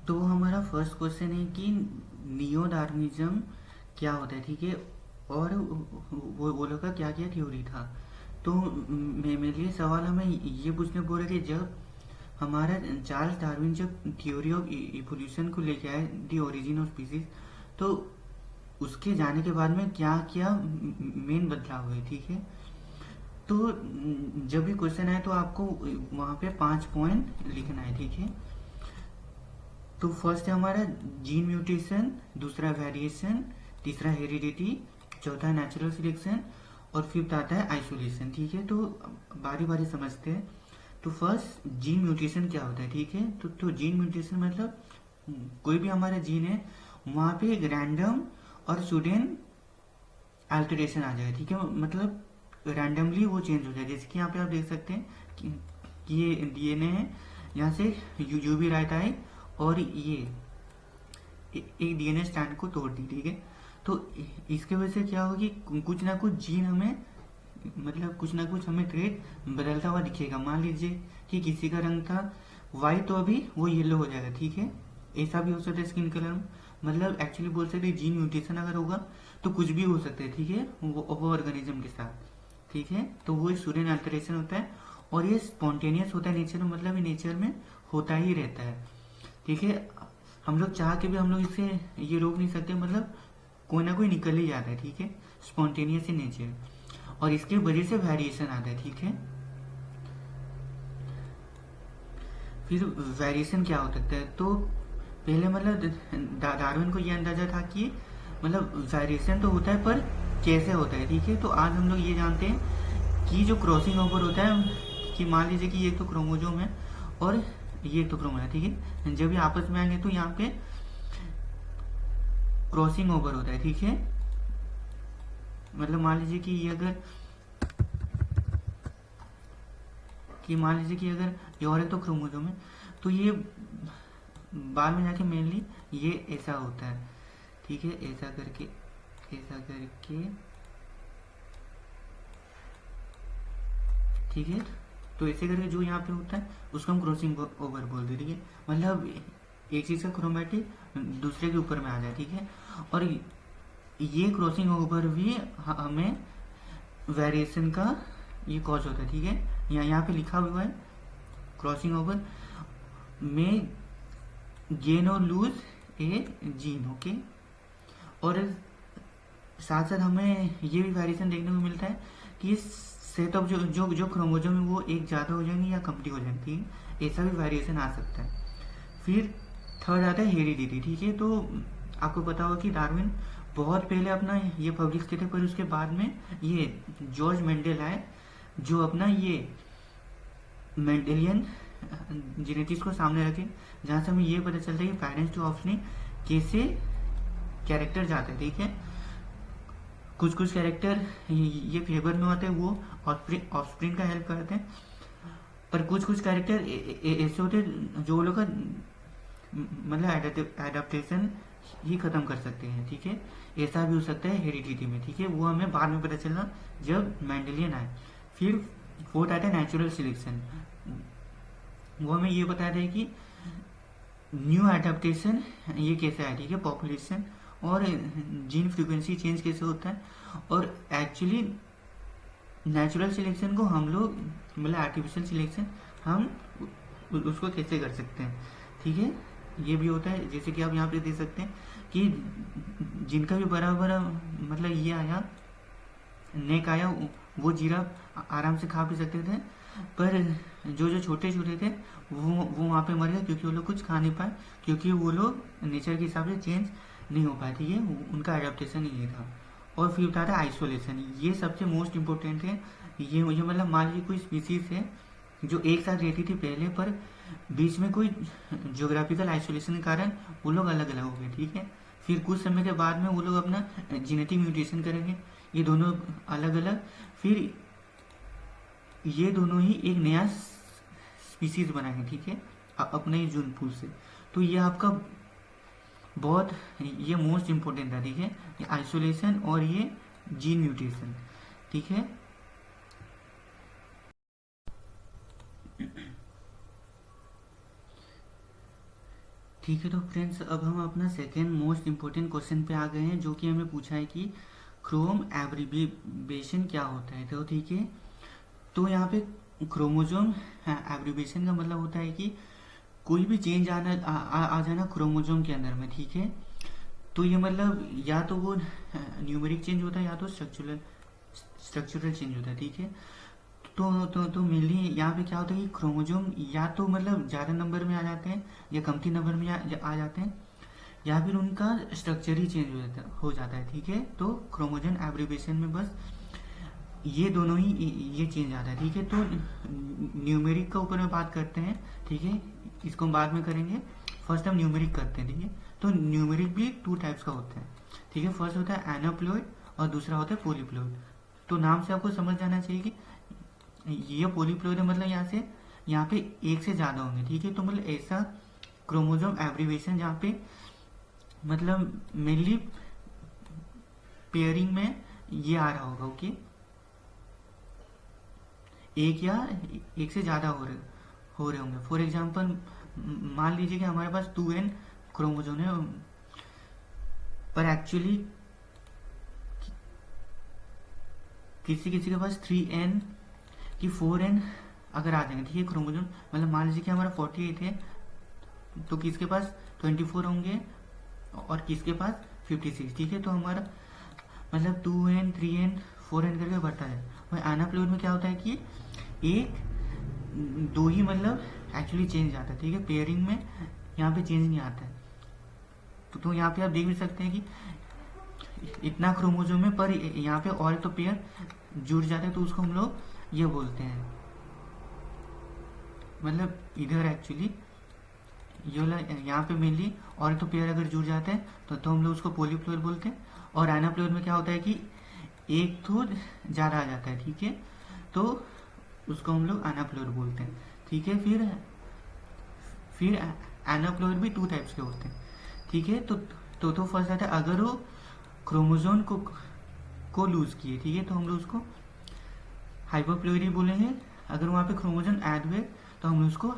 तो हमारा first question है कि नियो डार्विनिज्म क्या होता है, ठीक है। और वो लोग का क्या क्या थ्योरी था। तो मेरे लिए सवाल हमें ये पूछने बोल रहे कि जब हमारा चार्ल्स डार्विन जब थ्योरी ऑफ इवोल्यूशन को लेके आए, दी ओरिजिन ऑफ स्पीसीज, तो उसके जाने के बाद में क्या क्या मेन बदलाव हुए, ठीक है। तो जब भी क्वेश्चन आए तो आपको वहाँ पे 5 पॉइंट लिखना है, ठीक है। तो फर्स्ट है हमारा जीन म्यूटेशन, दूसरा वेरिएशन, तीसरा हेरिडिटी, चौथा नेचुरल सिलेक्शन, और फिफ्थ आता है आइसोलेशन, ठीक है। तो बारी बारी समझते हैं। तो फर्स्ट जीन म्यूटेशन क्या होता है, ठीक है। तो जीन म्यूटेशन मतलब कोई भी हमारा जीन है वहाँ पे एक रैंडम और सुडेन अल्टरेशन आ जाएगा, ठीक है। मतलब रैंडमली वो चेंज हो जाए, जैसे कि यहाँ पे आप देख सकते हैं कि ये डीएनए है, यहाँ से यूवी राइट आई और ये एक डीएनए स्टैंड को तोड़ दी, ठीक है। तो इसके वजह से क्या होगी, कुछ ना कुछ जीन हमें, मतलब कुछ ना कुछ हमें ट्रेड बदलता हुआ दिखेगा। मान लीजिए कि किसी का रंग था वाइट, तो अभी वो येलो हो जाएगा, ठीक है। ऐसा भी हो सकता है स्किन कलर में। मतलब एक्चुअली बोल सकते हैं जीन म्यूटेशन अगर होगा तो कुछ भी हो सकता है, ठीक है, वो ऑर्गेनिज्म के साथ, ठीक है। तो वो स्टूडेंट अल्टरेशन होता है और ये स्पॉन्टेनियस होता है नेचर में, मतलब ये नेचर में होता ही रहता है, ठीक है। हम लोग चाह के भी हम लोग इसे ये रोक नहीं सकते, मतलब कोई ना कोई निकल ही जाता है, ठीक है। स्पॉन्टेनियस इन नेचर, और इसकी वजह से वेरिएशन आता है, ठीक है। फिर वेरिएशन क्या हो सकता है, तो पहले मतलब डार्विन को यह अंदाजा था कि मतलब वेरिएशन तो होता है पर कैसे होता है, ठीक है। तो आज हम लोग ये जानते हैं कि जो क्रॉसिंग ओवर होता है, कि मान लीजिए कि ये तो क्रोमोजोम है और ये तो क्रोमोजोम है, ठीक है। जब ये आपस में आएंगे तो यहाँ पे क्रॉसिंग ओवर होता है, ठीक है। मतलब मान लीजिए कि ये अगर, कि मान लीजिए कि अगर ये और एक तो क्रोमोजोम है, तो ये बाद में जाके मेनली ये ऐसा होता है, ठीक है। ऐसा करके, ऐसा करके, ठीक है। तो ऐसे करके जो यहाँ पे होता है उसको हम क्रॉसिंग ओवर बोलते हैं, ठीक है। मतलब एक चीज का क्रोमेटिक दूसरे के ऊपर में आ जाए, ठीक है। और ये क्रॉसिंग ओवर भी हमें वेरिएशन का ये कॉज होता है, ठीक है। यहाँ पे लिखा हुआ है क्रॉसिंग ओवर में गेन और लूज ए जीन, ओके। और साथ साथ हमें ये भी वेरिएशन देखने को मिलता है कि सेट ऑफ जो जो जो क्रोमोजोम है वो एक ज़्यादा हो जाएंगे या कमती हो जाएंगी, ऐसा भी वेरिएशन आ सकता है। फिर थर्ड आता है हेरिडिटी, ठीक है। तो आपको पता होगा कि डार्विन बहुत पहले अपना ये पब्लिश किए थे, पर उसके बाद में ये जॉर्ज मेंडल आए जो अपना ये मेंडेलियन जेनेटिक्स को सामने रखे, जहाँ से हमें ये पता चलता है कि पेरेंट्स टू ऑप्शनिंग कैसे कैरेक्टर जाते हैं, ठीक है। कुछ कुछ कैरेक्टर ये फेवर में होते हैं, वो ऑफस्प्रिंग का हेल्प करते हैं। पर कुछ कुछ कैरेक्टर ऐसे होते हैं जो लोग का मतलब एडेप्टेशन ही खत्म कर सकते हैं, ठीक है। ऐसा भी हो सकता है हेरिडिटी में, ठीक है। वो हमें बाद में पता चलना जब मैंडेलियन आए। फिर फोर्थ आता है नेचुरल सिलेक्शन। वो हमें ये बताया था कि न्यू एडेप्टेशन ये कैसे है, ठीक है। पॉपुलेशन और जीन फ्रीक्वेंसी चेंज कैसे होता है, और एक्चुअली नेचुरल सिलेक्शन को हम लोग मतलब आर्टिफिशियल सिलेक्शन हम उसको कैसे कर सकते हैं, ठीक है। ये भी होता है, जैसे कि आप यहाँ पे देख सकते हैं कि जिनका भी बड़ा बड़ा मतलब ये आया नेक आया, वो जीरा आराम से खा पी सकते थे। पर जो जो छोटे छोटे थे वो वहाँ पे मर गए, क्योंकि वो लोग कुछ खा नहीं पाए, क्योंकि वो लोग नेचर के हिसाब से चेंज नहीं हो पाए, ठीक है। उनका एडेप्टेशन ये था। और फिर बता रहा आइसोलेशन, ये सबसे मोस्ट इम्पोर्टेंट है। ये मतलब मान लीजिए कोई स्पीसीज है जो एक साथ रहती थी पहले, पर बीच में कोई ज्योग्राफिकल आइसोलेशन के कारण वो लोग अलग अलग हो गए, ठीक है। फिर कुछ समय के बाद में वो लोग अपना जेनेटिक म्यूटेशन करेंगे, ये दोनों अलग अलग, फिर ये दोनों ही एक नया स्पीसीज बनाएंगे, ठीक है, अपने ही जून फूल से। तो ये आपका बहुत ये मोस्ट इम्पोर्टेंट है, ठीक है, ये आइसोलेशन और ये जीन म्यूटेशन, ठीक है। ठीक है, तो फ्रेंड्स अब हम अपना सेकेंड मोस्ट इम्पोर्टेंट क्वेश्चन पे आ गए हैं, जो कि हमें पूछा है कि क्रोम एब्रीविएशन क्या होता है। तो ठीक है, तो यहाँ पे क्रोमोजोम एब्रीविएशन का मतलब होता है कि कोई भी चेंज आ जाना क्रोमोजोम के अंदर में। ठीक है, तो ये मतलब या तो वो न्यूमेरिक चेंज होता है या तो स्ट्रक्चरल चेंज होता है। ठीक है, तो मेनली यहाँ पे क्या होता है कि क्रोमोजोम या तो मतलब ज़्यादा नंबर में आ जाते हैं या कमती नंबर में आ जाते हैं, या फिर उनका स्ट्रक्चर ही चेंज हो जाता है। ठीक है, तो क्रोमोजोम एब्रीविएशन में बस ये दोनों ही ये चेंज आता है। ठीक है, तो न्यूमेरिक का ऊपर में बात करते हैं। ठीक है, इसको हम बाद में करेंगे, फर्स्ट हम न्यूमेरिक करते हैं। ठीक है, तो न्यूमेरिक भी टू टाइप्स का होता है। ठीक है, फर्स्ट होता है एनाप्लॉइड और दूसरा होता है पोलीप्लॉइड। तो नाम से आपको समझ जाना चाहिए कि ये पोलीप्लॉइड है, मतलब यहाँ पे एक से ज्यादा होंगे। ठीक है, तो मतलब ऐसा क्रोमोजोम एब्रीविएशन जहाँ पे मतलब मेनली पेयरिंग में ये आ रहा होगा। ओके, एक या एक से ज्यादा हो रहे होंगे। फॉर एग्जाम्पल मान लीजिए कि हमारे पास 2n क्रोमोजोम है, पर एक्चुअली किसी किसी के पास 3n कि 4n अगर आ जाएंगे। ठीक है, क्रोमोजोम मतलब मान लीजिए कि हमारा 48 है, तो किसके पास 24 होंगे और किसके पास 56। ठीक है, तो हमारा मतलब 2n 3n 4n करके बढ़ता है। वही एनाप्लॉइड में क्या होता है कि एक दो ही मतलब एक्चुअली चेंज आता है। ठीक है, पेयरिंग में यहाँ पे चेंज नहीं आता है। तो यहाँ पे आप देख भी सकते हैं कि इतना क्रोमोजोम है, पर यहाँ पे और तो पेयर जुड़ जाते हैं, तो उसको हम लोग ये बोलते हैं, मतलब इधर एक्चुअली यहाँ पे मेनली और तो पेयर अगर जुड़ जाते हैं तो हम लोग उसको पोलीप्लॉइड बोलते हैं। और एनाप्लॉइड में क्या होता है कि एक तो ज्यादा आ जाता है। ठीक है, तो उसको हम लोग एनाप्लॉइड बोलते हैं। ठीक है, फिर एनाप्लॉइड भी टू टाइप्स के होते हैं। ठीक है, तो फर्स्ट आता है अगर वो क्रोमोजोम को लूज किए। ठीक है, तो हम लोग उसको हाइपरप्लॉइडी बोलेंगे। अगर वहाँ पे क्रोमोजोम ऐड हुए तो हम उसको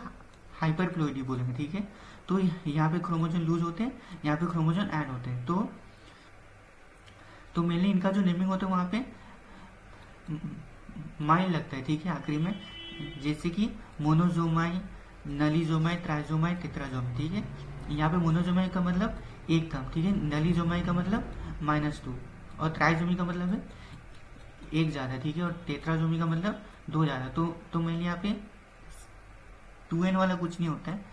हाइपरप्लॉइडी बोलेंगे। ठीक है, तो यहाँ पे क्रोमोजोम लूज होते हैं, यहाँ पे क्रोमोजोम ऐड होते हैं। तो मेनली इनका जो नेमिंग होता है वहाँ पे माई लगता है। ठीक है, आखिरी में, जैसे कि मोनोजोमाई, नलीजोमाई, ट्राइजोमाई, टेट्राजोमाई। ठीक है, यहाँ पे मोनोजोमाई का मतलब एक टर्म। ठीक है, नलीजोमाई का मतलब -2 और ट्राइजोमी का मतलब है एक ज्यादा। ठीक है, और टेट्राजोमी का मतलब 2 ज्यादा। तो मेनली यहाँ पे 2n वाला कुछ नहीं होता है।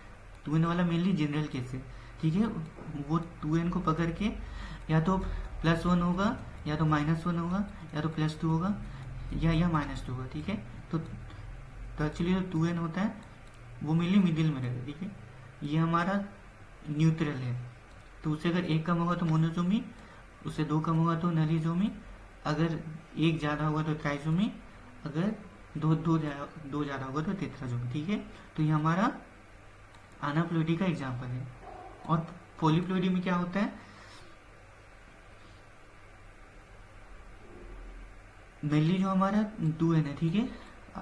2n वाला मेनली जनरल केस है। ठीक है, वो 2n को पकड़ के या तो +1 होगा या तो -1 होगा या तो +2 होगा या -2 होगा। ठीक है, तो एक्चुअली जो 2n होता है वो मेनली मिडिल में रहेगा। ठीक है, ये हमारा न्यूट्रल है। तो उससे अगर एक कम होगा तो मोनोजोमी, उससे 2 कम होगा तो नलीजोमी, अगर एक ज्यादा होगा तो ट्राइजोमी, अगर दो ज्यादा होगा तो टेट्राजोमी। ठीक है, तो ये हमारा एनाप्लॉइडी का एग्जाम्पल है। और पोलीप्लॉइडी में क्या होता है, मेनली जो हमारा 2n है। ठीक है,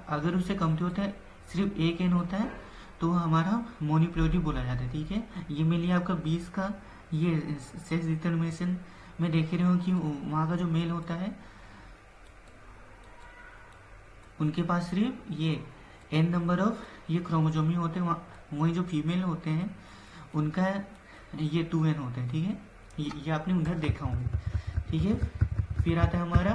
अगर उससे कमती होता है, सिर्फ एक n होता है, तो हमारा मोनिप्लॉइडी बोला जाता है। ठीक है, ये मेनली आपका 20 का ये सेक्स डिटर्मिनेशन में देख रहे हो कि वहाँ का जो मेल होता है उनके पास सिर्फ ये n नंबर ऑफ ये क्रोमोजोमी होते हैं, वही जो फीमेल होते हैं उनका ये 2n होते हैं। ठीक है, ये आपने उधर देखा होंगे। ठीक है, फिर आता है हमारा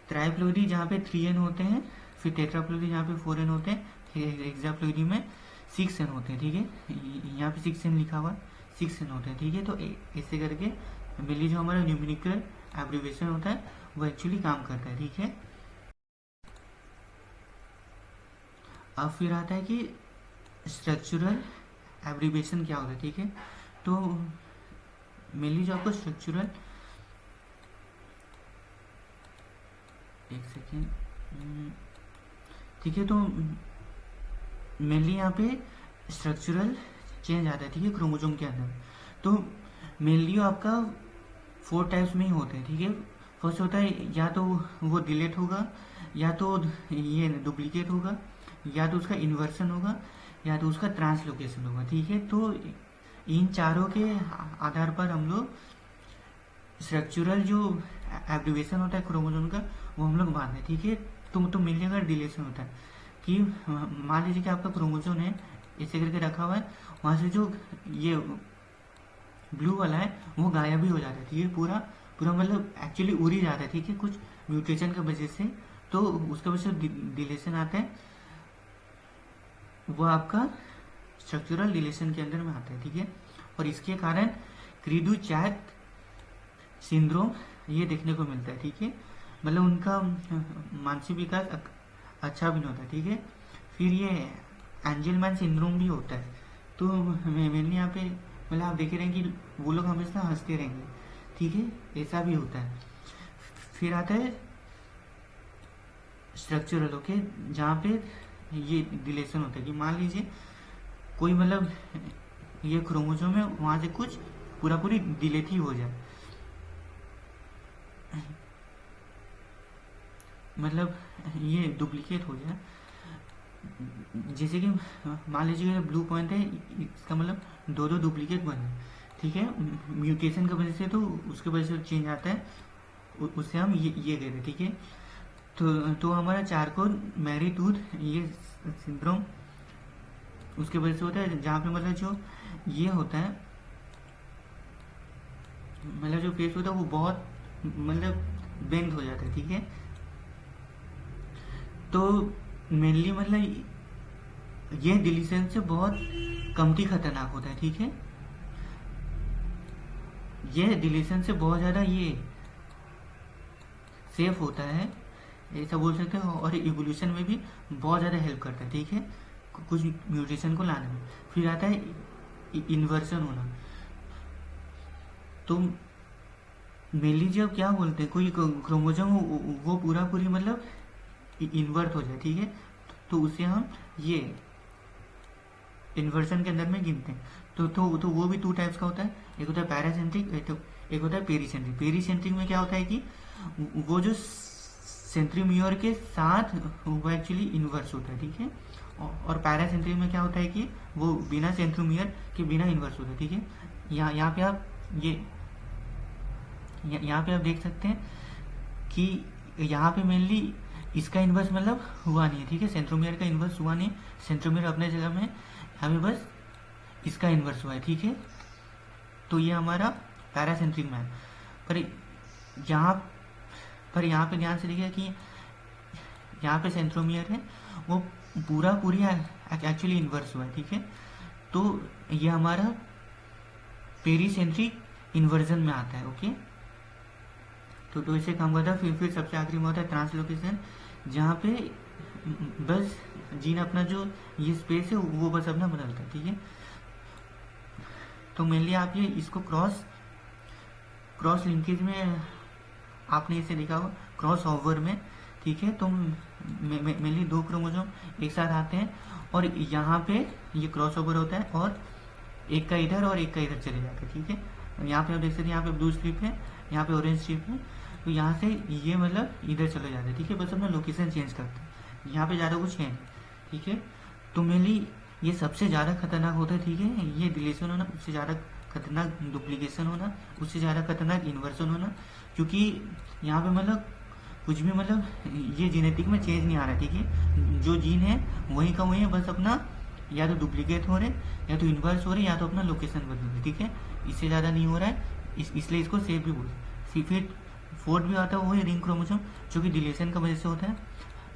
ट्राइप्लॉइडी जहाँ पे 3n होते हैं, फिर टेट्राप्लॉइडी जहाँ पे 4n होते हैं, हेक्साप्लॉइडी में 6n होते हैं। ठीक है, यहाँ पे 6n लिखा हुआ 6n होते हैं। ठीक है, तो ऐसे करके मेनली जो हमारा न्यूमेरिकल एब्रीविएशन होता है वो एक्चुअली काम करता है। ठीक है, अब फिर आता है कि स्ट्रक्चरल एब्रीविएशन क्या होता है। ठीक है, तो मेनली जो आपको स्ट्रक्चरल, एक सेकेंड, ठीक है, तो मेनली यहाँ पे स्ट्रक्चरल चेंज आता है। ठीक है, क्रोमोजोम के अंदर तो मेनली आपका 4 टाइप्स में ही होते हैं। ठीक है, फर्स्ट होता है या तो वो डिलीट होगा, या तो ये डुप्लीकेट होगा, या तो उसका इन्वर्सन होगा, या तो उसका ट्रांसलोकेशन होगा, ठीक है। तो इन चारों के आधार पर हम लोग स्ट्रक्चरल जो एब्रिवेशन होता है क्रोमोसोम का वो हम लोग बांधते हैं, ठीक है। तो मिलने अगर डिलेशन होता है कि मान लीजिए कि आपका क्रोमोसोम है ऐसे करके रखा हुआ है, वहाँ से जो ये ब्लू वाला है वो गायब भी हो जाता है, ठीक है। पूरा पूरा मतलब एक्चुअली उड़ ही जाता है, ठीक है, कुछ म्यूटेशन की वजह से। तो उसके वजह से डिलेशन आता है, वो आपका स्ट्रक्चरल डिलेशन के अंदर में आता है, ठीक है। और इसके कारण क्री डू चैट सिंड्रोम ये देखने को मिलता है, ठीक है। मतलब उनका मानसिक विकास अच्छा भी नहीं होता, ठीक है। फिर ये एंजलमैन सिंड्रोम भी होता है। तो मेनली यहाँ पे मतलब आप देख रहे हैं कि वो लोग हमेशा हंसते रहेंगे, ठीक है, ऐसा भी होता है। फिर आता है स्ट्रक्चरल, ओके, जहाँ पे ये रिलेशन होता है कि मान लीजिए कोई मतलब ये क्रोमोसोम है, वहाँ से कुछ पूरा पूरी डिलीट ही हो जाए, मतलब ये डुप्लीकेट हो जाए। जैसे कि मान लीजिए ब्लू पॉइंट है, इसका मतलब दो दो डुप्लीकेट बने, ठीक है, म्यूटेशन की वजह से। तो उसके वजह से चेंज आता है, उससे हम ये कहते हैं, ठीक है। तो हमारा चारकोल मैरी टूथ ये सिंड्रोम उसके वजह से होता है, जहाँ पे मतलब जो ये होता है, मतलब जो फेस होता है वो बहुत मतलब बेंड हो जाता है, ठीक है। तो मेनली मतलब ये डिलीशन से बहुत कमती खतरनाक होता है, ठीक है। ये डिलीशन से बहुत ज़्यादा ये सेफ होता है, ऐसा बोल सकते हो। और इवोल्यूशन में भी बहुत ज़्यादा हेल्प करता है, ठीक है, कुछ म्यूटेशन को लाने में। फिर आता है इन्वर्सन होना। तो मेनली जब क्या बोलते हैं कोई क्रोमोसोम वो पूरा पूरी मतलब इन्वर्ट हो जाए, ठीक है, तो उसे हम ये इन्वर्सन के अंदर में गिनते हैं। तो वो भी टू टाइप्स का होता है, एक होता है पैरासेंट्रिक, एक होता है पेरीसेंट्रिक। पेरीसेंट्रिक में क्या होता है कि वो जो सेंट्रीमियर के साथ वो एक्चुअली इन्वर्स होता है, ठीक है। और पैरासेंट्रिक में क्या होता है कि वो बिना सेंट्रीमियर के बिना इन्वर्स होता है, ठीक है। यहाँ पे आप यहाँ पे आप देख सकते हैं कि यहाँ पे मेनली इसका इन्वर्स मतलब हुआ नहीं है, ठीक है, सेंट्रोमियर का इन्वर्स हुआ नहीं, सेंट्रोमियर अपने जगह में, यहाँ पे बस इसका इन्वर्स हुआ है, ठीक है। तो ये हमारा पैरासेंट्रिक में है। पर यहाँ पे ध्यान से देखिए कि यहाँ पे सेंट्रोमियर है वो पूरा पूरी एक्चुअली इन्वर्स हुआ है, ठीक है। तो ये हमारा पेरीसेंट्रिक इन्वर्जन में आता है, ओके। तो इसे काम करता है। फिर सबसे आखिरी में होता है ट्रांसलोकेशन, जहाँ पे बस जीन अपना जो ये स्पेस है वो बस अपना बदलता है, ठीक है। तो मेनली आप ये इसको क्रॉस लिंकेज में आपने इसे देखा होगा, क्रॉस ओवर में, ठीक है। तो मेनली दो क्रोमोसोम एक साथ आते हैं और यहाँ पे ये क्रॉस ओवर होता है और एक का इधर और एक का इधर चले जाते हैं, ठीक है। यहाँ पे आप देख सकते हैं, यहाँ पे ब्लू स्ट्रिप है, यहाँ पे ऑरेंज स्ट्रिप है। तो यहाँ से ये मतलब इधर चले जाते हैं, ठीक है, बस अपना लोकेशन चेंज करते हैं। यहाँ पे ज़्यादा कुछ है नहीं, ठीक है। तो मेनली ये सबसे ज़्यादा खतरनाक होता है, ठीक है, ये डिलीशन होना, उससे ज़्यादा खतरनाक डुप्लीकेशन होना, उससे ज़्यादा खतरनाक इन्वर्सन होना। क्योंकि यहाँ पे मतलब कुछ भी मतलब ये जेनेटिक में चेंज नहीं आ रहा, ठीक है। जो जीन है वही का वही है, बस अपना या तो डुप्लीकेट हो रहे, या तो इन्वर्स हो रहे, या तो अपना लोकेशन बदल रहे, ठीक है। इससे ज़्यादा नहीं हो रहा है, इसलिए इसको सेफ भी बोलते। फिर फोर्थ भी आता है वही रिंग क्रोमोसोम, जो कि डिलेशन की वजह से होता है।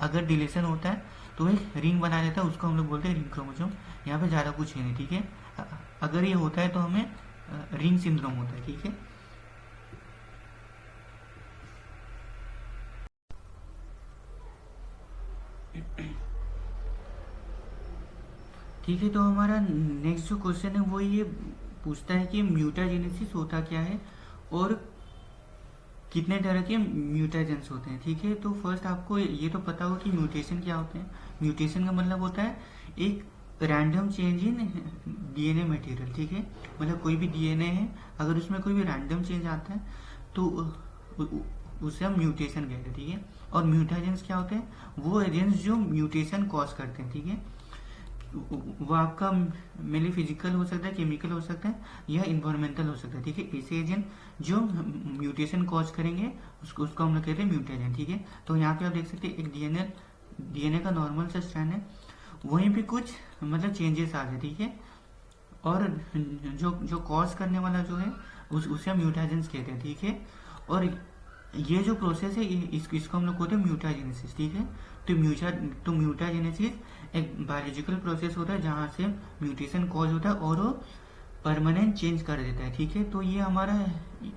अगर डिलेशन होता है तो एक रिंग बना देता है, उसको हम लोग बोलते हैं रिंग क्रोमोसोम। यहाँ पे ज़्यादा कुछ है नहीं, ठीक है। अगर ये होता है तो हमें रिंग सिंड्रोम होता है, ठीक है। ठीक है, तो हमारा नेक्स्ट जो क्वेश्चन है वो ये पूछता है कि म्यूटाजेनेसिस होता क्या है और कितने तरह के म्यूटेशंस होते हैं, ठीक है। तो फर्स्ट आपको ये तो पता हो कि म्यूटेशन क्या होते हैं। म्यूटेशन का मतलब होता है एक random change in DNA material, ठीक है। मतलब कोई भी डीएनए है, अगर उसमें कोई भी रैंडम चेंज आता है तो उसे हम म्यूटेशन कहते हैं, ठीक है। और म्यूटेशंस क्या होते हैं, वो एजेंट्स जो म्यूटेशन कॉज करते हैं, ठीक है। वो आपका मेनली फिजिकल हो सकता है, केमिकल हो सकता है, या इन्वायरमेंटल हो सकता है, ठीक है। ऐसे एजेंट जो म्यूटेशन कॉज करेंगे उसको हम लोग कहते हैं म्यूटेजेंट, ठीक है। तो यहाँ पे आप देख सकते हैं एक डीएनए का नॉर्मल सा स्ट्रैंड है, वहीं पे कुछ मतलब चेंजेस आ गए, ठीक है। और जो जो कॉज करने वाला जो है उसे हम म्यूटेजेंस कहते हैं, ठीक है। और ये जो प्रोसेस है इसको हम लोग कहते हैं म्यूटाजेनेसिस, ठीक है। तो म्यूटाजेनेसिस एक बायोलॉजिकल प्रोसेस होता है जहाँ से म्यूटेशन कॉज होता है और वो परमानेंट चेंज कर देता है, ठीक है। तो ये हमारा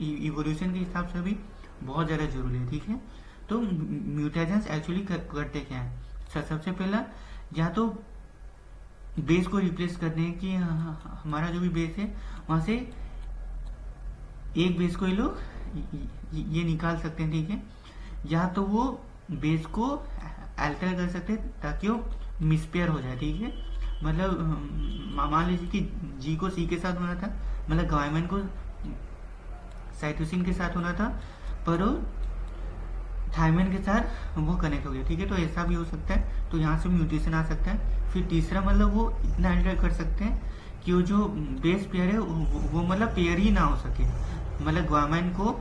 इवोल्यूशन के हिसाब से भी बहुत ज़्यादा जरूरी है, ठीक है। तो म्यूटेजेंस एक्चुअली करते क्या है, सबसे पहला या तो बेस को रिप्लेस करते हैं कि हमारा जो भी बेस है वहाँ से एक बेस को ये लोग ये निकाल सकते हैं, ठीक है। या तो वो बेस को अल्टर कर सकते हैं ताकि वो मिसपेयर हो जाए, ठीक है। मतलब मान लीजिए कि जी को सी के साथ होना था, मतलब गायमन को साइटोसिन के साथ होना था, पर वो थायमिन के साथ वो कनेक्ट हो गया, ठीक है। तो ऐसा भी हो सकता है, तो यहाँ से म्यूटेशन आ सकता है। फिर तीसरा मतलब वो इतना अल्टर कर सकते हैं कि वो जो बेस पेयर है वो मतलब पेयर ही ना हो सके, मतलब ग्वामाइन को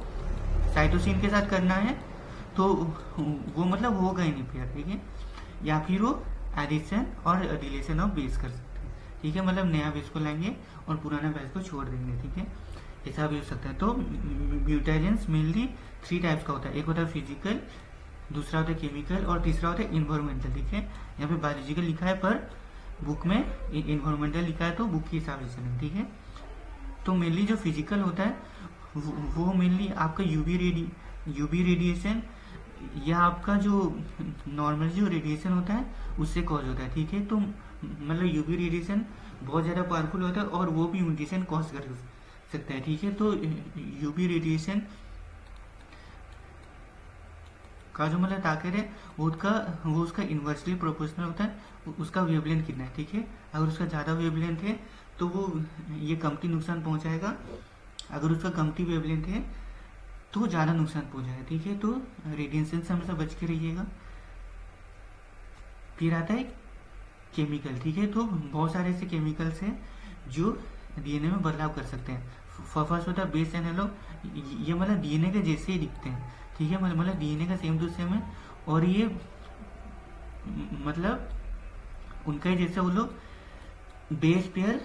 साइटोसिन के साथ करना है तो वो मतलब होगा ही नहीं पेयर, ठीक है। या फिर वो एडिशन और डिलीशन ऑफ बेस कर सकते हैं, ठीक है। मतलब नया बेस को लाएंगे और पुराना बेस को छोड़ देंगे, ठीक है। ऐसा भी हो सकता है। तो म्यूटेजेंस मेनली 3 टाइप्स का होता है, एक होता है फिजिकल, दूसरा होता है केमिकल और तीसरा होता है इन्वायरमेंटल, ठीक है। यहाँ पे बायोलॉजिकल लिखा है पर बुक में इन्वायरमेंटल लिखा है, तो बुक के हिसाब से चलें, ठीक है। तो मेनली जो फिजिकल होता है वो मेनली आपका यूवी रेडिएशन या आपका जो नॉर्मल जो रेडिएशन होता है उससे कॉज होता है, ठीक है। तो मतलब यूवी रेडिएशन बहुत ज़्यादा पावरफुल होता है और वो भी म्यूटेशन कॉज कर सकता है, ठीक है। तो यूवी रेडिएशन का जो मतलब ताकत है वो उसका इन्वर्सली प्रोपोर्शनल होता है उसका वेवलेंथ कितना है, ठीक है। अगर उसका ज़्यादा वेवलेंथ है तो वो ये कमती नुकसान पहुंचाएगा, अगर उसका कमती वेवलेंथ है तो ज़्यादा नुकसान पहुंचाएगा, ठीक है। तो रेडिएशन से हमेशा बच के रहिएगा। फिर आता है केमिकल, ठीक है। तो बहुत सारे ऐसे केमिकल्स हैं जो डीएनए में बदलाव कर सकते हैं। फर्स्ट होता है बेस एनालॉग, ये मतलब डीएनए के जैसे ही दिखते हैं, ठीक है। मतलब डीएनए का सेम टू सेम है और ये मतलब उनका ही जैसे वो लोग बेस पेयर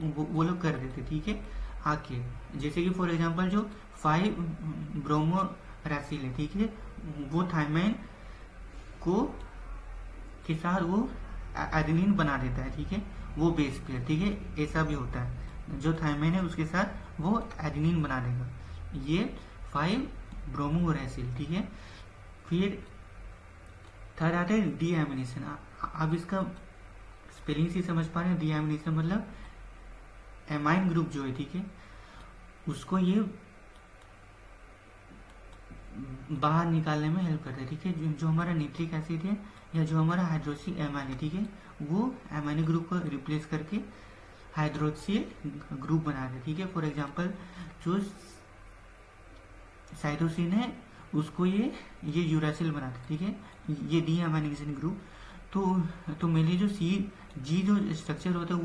वो लोग कर देते, ठीक है। आके जैसे कि फॉर एग्जांपल जो 5 ब्रोमो रासिल है, ठीक है, वो थायमाइन को के साथ वो एडेनिन बना देता है, ठीक है, वो बेस पेयर, ठीक है। ऐसा भी होता है, जो थायमाइन है उसके साथ वो एडेनिन बना देगा, ये 5 ब्रोमो रासिल, ठीक है। फिर थर्ड आता है डीएमिनेशन। आप इसका स्पेलिंग से समझ पा रहे हैं, डीएमिनेशन मतलब एमाइन ग्रुप जो है, ठीक है, उसको ये बाहर निकालने में हेल्प करता है, ठीक है। जो हमारा नाइट्रिक एसिड है या जो हमारा हाइड्रोक्सी एमाइन है, ठीक है, वो एमाइन ग्रुप को रिप्लेस करके हाइड्रोक्सिल ग्रुप बना दे, ठीक है। फॉर एग्जांपल जो साइटोसिन है उसको ये यूरासिल बनाते, ठीक है, ये डी एमाइनेशन ग्रुप। तो मेनली जो जी जो स्ट्रक्चर होता है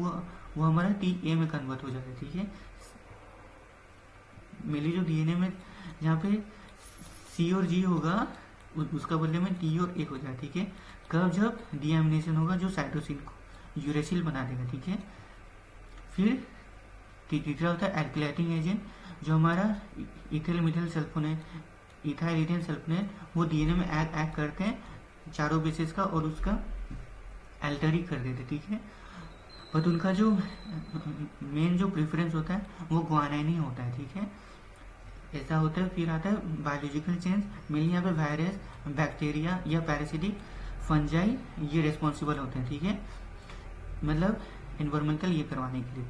वो हमारा टी ए में कन्वर्ट हो जाता है, ठीक है। मेनली जो डीएनए में जहाँ पे सी और जी होगा उसका बदले में टी और ए हो जाए, ठीक है। कब जब डीएमिनेशन होगा जो साइटोसिन को यूरेसिल बना देगा, ठीक है। फिर तीसरा होता है एल्किलेटिंग एजेंट, जो हमारा ethyl methyl sulphonate ethyl ethane sulphonate वो डीएनए में एक्ट करते हैं चारों बेसिस का और उसका अल्टर कर देते, ठीक है। बट उनका जो मेन जो प्रेफरेंस होता है वो ग्वानाइन ही होता है, ठीक है। ऐसा होता है। फिर आता है बायोलॉजिकल चेंज, मेनली यहाँ पे वायरस, बैक्टीरिया या पैरासिटिक फंजाई ये रिस्पॉन्सिबल होते हैं, ठीक है, मतलब एनवायरमेंटल ये करवाने के लिए।